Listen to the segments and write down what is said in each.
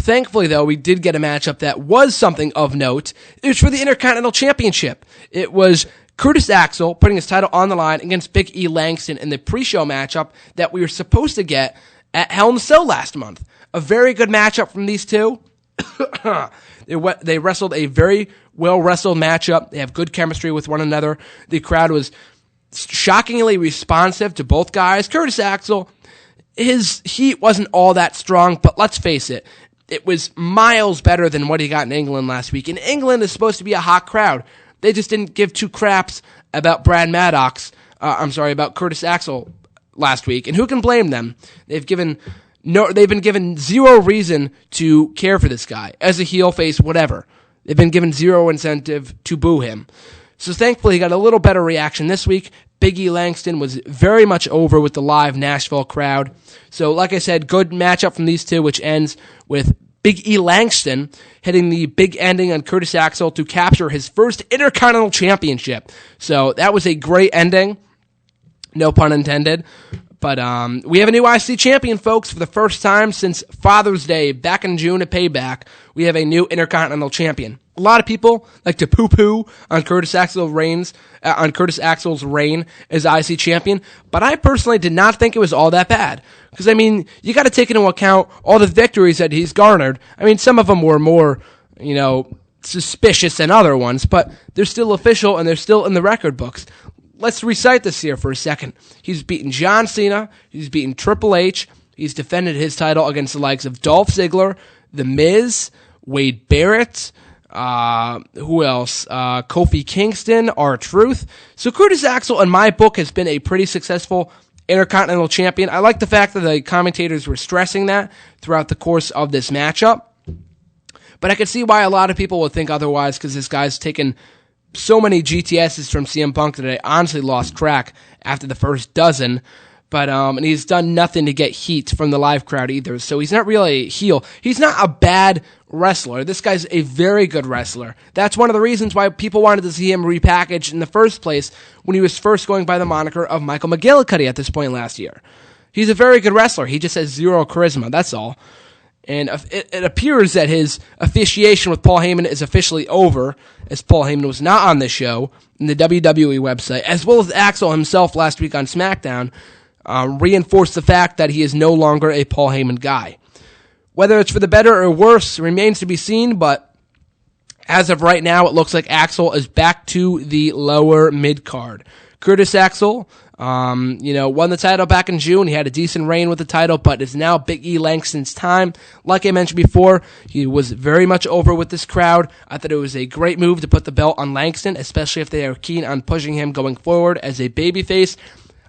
Thankfully, though, we did get a matchup that was something of note. It was for the Intercontinental Championship. It was Curtis Axel putting his title on the line against Big E Langston in the pre-show matchup that we were supposed to get at Hell in a Cell last month. A very good matchup from these two. They wrestled a very well-wrestled matchup. They have good chemistry with one another. The crowd was shockingly responsive to both guys. Curtis Axel, his heat wasn't all that strong, but let's face it, it was miles better than what he got in England last week. And England is supposed to be a hot crowd. They just didn't give two craps about about Curtis Axel last week. And who can blame them? They've been given zero reason to care for this guy. As a heel face, whatever. They've been given zero incentive to boo him. So thankfully, he got a little better reaction this week. Big E Langston was very much over with the live Nashville crowd. So like I said, good matchup from these two, which ends with Big E Langston hitting the big ending on Curtis Axel to capture his first Intercontinental Championship. So that was a great ending. No pun intended. But we have a new IC champion, folks. For the first time since Father's Day back in June at Payback, we have a new Intercontinental champion. A lot of people like to poo-poo on Curtis Axel's reign as IC champion, but I personally did not think it was all that bad. Because, I mean, you got to take into account all the victories that he's garnered. I mean, some of them were more, suspicious than other ones, but they're still official and they're still in the record books. Let's recite this here for a second. He's beaten John Cena. He's beaten Triple H. He's defended his title against the likes of Dolph Ziggler, The Miz, Wade Barrett, who else? Kofi Kingston, R-Truth. So Curtis Axel, in my book, has been a pretty successful Intercontinental champion. I like the fact that the commentators were stressing that throughout the course of this matchup. But I can see why a lot of people would think otherwise, because this guy's taken so many GTSs from CM Punk that I honestly lost track after the first dozen. But and he's done nothing to get heat from the live crowd either. So he's not really a heel. He's not a bad wrestler. This guy's a very good wrestler. That's one of the reasons why people wanted to see him repackaged in the first place when he was first going by the moniker of Michael McGillicuddy at this point last year. He's a very good wrestler. He just has zero charisma. That's all. And it appears that his officiation with Paul Heyman is officially over, as Paul Heyman was not on this show, in the WWE website, as well as Axel himself last week on SmackDown, reinforced the fact that he is no longer a Paul Heyman guy. Whether it's for the better or worse remains to be seen, but as of right now, it looks like Axel is back to the lower mid-card. Curtis Axel, won the title back in June. He had a decent reign with the title, but it's now Big E Langston's time. Like I mentioned before, he was very much over with this crowd. I thought it was a great move to put the belt on Langston, especially if they are keen on pushing him going forward as a babyface.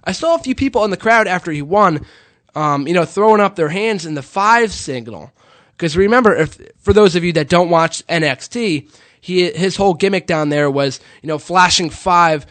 I saw a few people in the crowd after he won, throwing up their hands in the 5 signal. Because remember, for those of you that don't watch NXT, his whole gimmick down there was, flashing 5.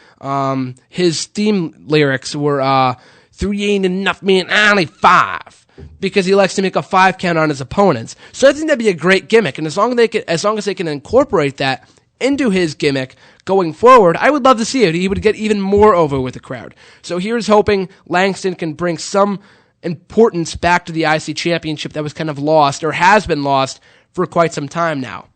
His theme lyrics were, 3 ain't enough, man, only 5. Because he likes to make a 5 count on his opponents. So I think that'd be a great gimmick. And as long as they can incorporate that into his gimmick going forward, I would love to see it. He would get even more over with the crowd. So here's hoping Langston can bring some importance back to the IC Championship that was kind of lost, or has been lost, for quite some time now.